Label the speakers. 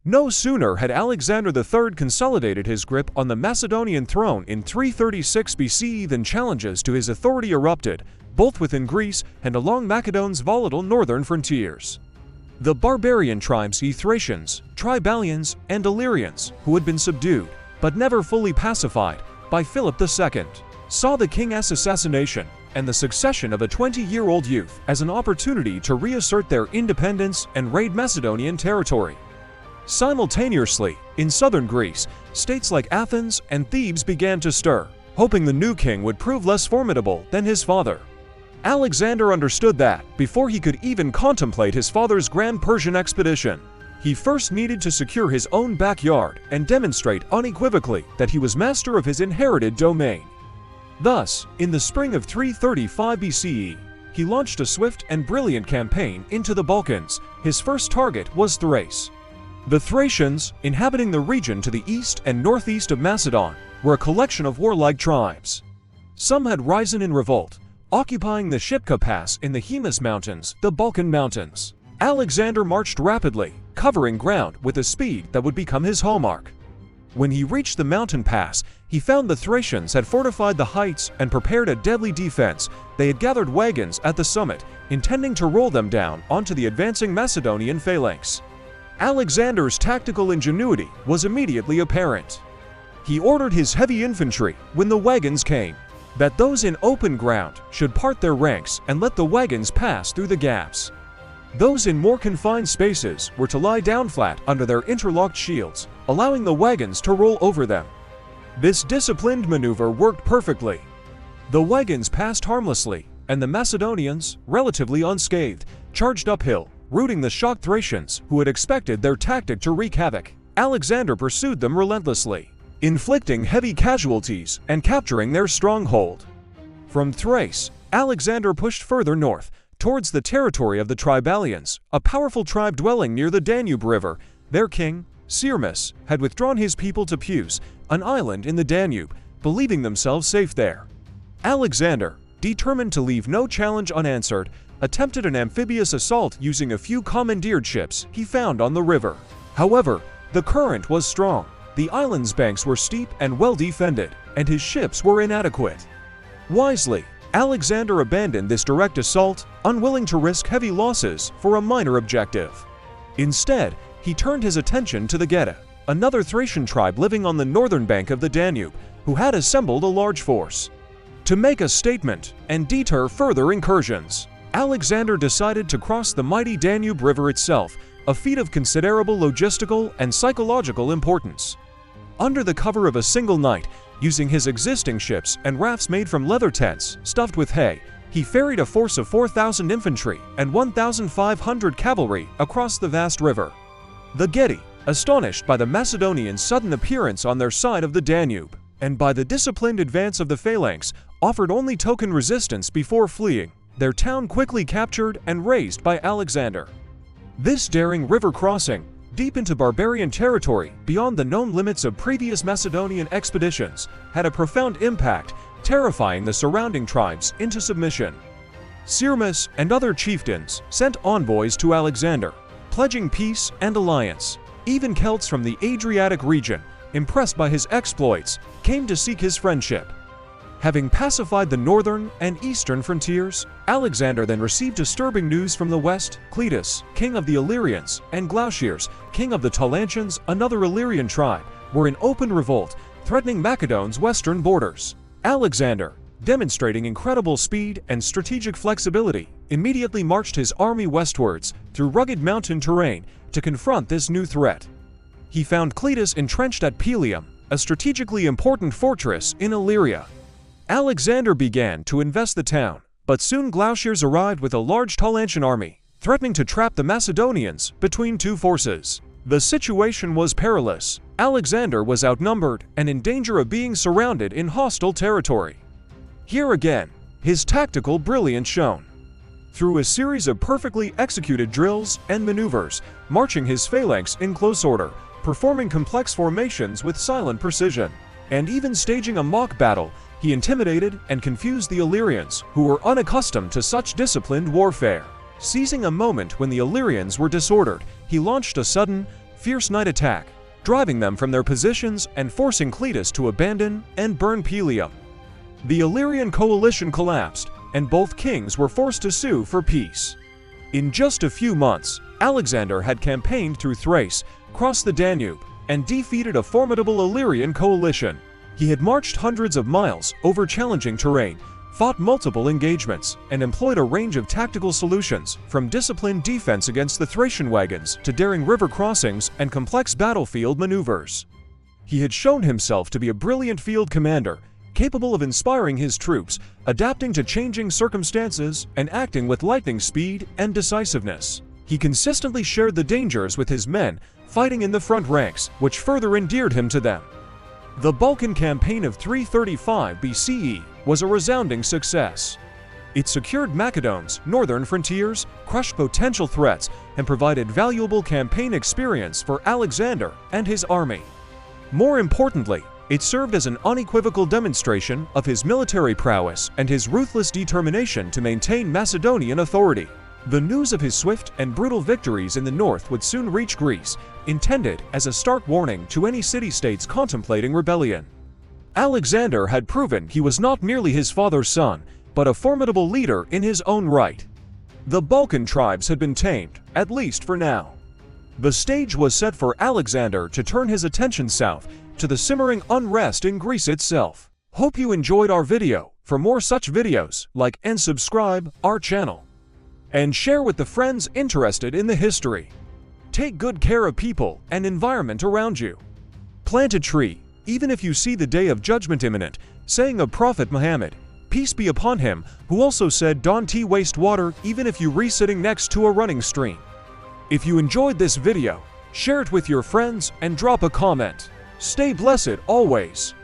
Speaker 1: No sooner had Alexander III consolidated his grip on the Macedonian throne in 336 BCE than challenges to his authority erupted, both within Greece and along Macedone's volatile northern frontiers. The barbarian tribes Thracians, Tribalians, and Illyrians, who had been subdued, but never fully pacified, by Philip II, saw the king's assassination and the succession of a 20-year-old youth as an opportunity to reassert their independence and raid Macedonian territory. Simultaneously, in southern Greece, states like Athens and Thebes began to stir, hoping the new king would prove less formidable than his father. Alexander understood that, before he could even contemplate his father's grand Persian expedition, he first needed to secure his own backyard and demonstrate unequivocally that he was master of his inherited domain. Thus, in the spring of 335 BCE, he launched a swift and brilliant campaign into the Balkans. His first target was Thrace. The Thracians, inhabiting the region to the east and northeast of Macedon, were a collection of warlike tribes. Some had risen in revolt, occupying the Shipka Pass in the Hemus Mountains, the Balkan Mountains. Alexander marched rapidly, covering ground with a speed that would become his hallmark. When he reached the mountain pass, he found the Thracians had fortified the heights and prepared a deadly defense. They had gathered wagons at the summit, intending to roll them down onto the advancing Macedonian phalanx. Alexander's tactical ingenuity was immediately apparent. He ordered his heavy infantry, when the wagons came, that those in open ground should part their ranks and let the wagons pass through the gaps. Those in more confined spaces were to lie down flat under their interlocked shields, allowing the wagons to roll over them. This disciplined maneuver worked perfectly. The wagons passed harmlessly, and the Macedonians, relatively unscathed, charged uphill, routing the shocked Thracians who had expected their tactic to wreak havoc. Alexander pursued them relentlessly, inflicting heavy casualties and capturing their stronghold. From Thrace, Alexander pushed further north, towards the territory of the Tribalians, a powerful tribe dwelling near the Danube River. Their king, Syrmis, had withdrawn his people to Peus, an island in the Danube, believing themselves safe there. Alexander, determined to leave no challenge unanswered, attempted an amphibious assault using a few commandeered ships he found on the river. However, the current was strong, the island's banks were steep and well defended, and his ships were inadequate. Wisely, Alexander abandoned this direct assault, unwilling to risk heavy losses for a minor objective. Instead, he turned his attention to the Geta, another Thracian tribe living on the northern bank of the Danube, who had assembled a large force. To make a statement and deter further incursions, Alexander decided to cross the mighty Danube River itself, a feat of considerable logistical and psychological importance. Under the cover of a single night, using his existing ships and rafts made from leather tents stuffed with hay, he ferried a force of 4,000 infantry and 1,500 cavalry across the vast river. The Getae, astonished by the Macedonians' sudden appearance on their side of the Danube, and by the disciplined advance of the phalanx, offered only token resistance before fleeing, their town quickly captured and razed by Alexander. This daring river crossing, deep into barbarian territory beyond the known limits of previous Macedonian expeditions, had a profound impact, terrifying the surrounding tribes into submission. Syrmis and other chieftains sent envoys to Alexander, pledging peace and alliance. Even Celts from the Adriatic region, impressed by his exploits, came to seek his friendship. Having pacified the northern and eastern frontiers, Alexander then received disturbing news from the west. Cletus, king of the Illyrians, and Glaucias, king of the Taulantians, another Illyrian tribe, were in open revolt, threatening Macedone's western borders. Alexander, demonstrating incredible speed and strategic flexibility, immediately marched his army westwards through rugged mountain terrain to confront this new threat. He found Cletus entrenched at Pelium, a strategically important fortress in Illyria. Alexander began to invest the town, but soon Glaucias arrived with a large Taulantian army, threatening to trap the Macedonians between two forces. The situation was perilous. Alexander was outnumbered and in danger of being surrounded in hostile territory. Here again, his tactical brilliance shone. Through a series of perfectly executed drills and maneuvers, marching his phalanx in close order, performing complex formations with silent precision, and even staging a mock battle, he intimidated and confused the Illyrians, who were unaccustomed to such disciplined warfare. Seizing a moment when the Illyrians were disordered, he launched a sudden, fierce night attack, driving them from their positions and forcing Cletus to abandon and burn Pelium. The Illyrian coalition collapsed, and both kings were forced to sue for peace. In just a few months, Alexander had campaigned through Thrace, crossed the Danube, and defeated a formidable Illyrian coalition. He had marched hundreds of miles over challenging terrain, fought multiple engagements, and employed a range of tactical solutions, from disciplined defense against the Thracian wagons to daring river crossings and complex battlefield maneuvers. He had shown himself to be a brilliant field commander, capable of inspiring his troops, adapting to changing circumstances, and acting with lightning speed and decisiveness. He consistently shared the dangers with his men, fighting in the front ranks, which further endeared him to them. The Balkan campaign of 335 BCE was a resounding success. It secured Macedone's northern frontiers, crushed potential threats, and provided valuable campaign experience for Alexander and his army. More importantly, it served as an unequivocal demonstration of his military prowess and his ruthless determination to maintain Macedonian authority. The news of his swift and brutal victories in the north would soon reach Greece, intended as a stark warning to any city-states contemplating rebellion. Alexander had proven he was not merely his father's son, but a formidable leader in his own right. The Balkan tribes had been tamed, at least for now. The stage was set for Alexander to turn his attention south, to the simmering unrest in Greece itself. Hope you enjoyed our video. For more such videos, like and subscribe our channel. And share with the friends interested in the history. Take good care of people and environment around you. Plant a tree, even if you see the day of judgment imminent, saying of Prophet Muhammad, peace be upon him, who also said, don't waste water even if you're sitting next to a running stream. If you enjoyed this video, share it with your friends and drop a comment. Stay blessed always.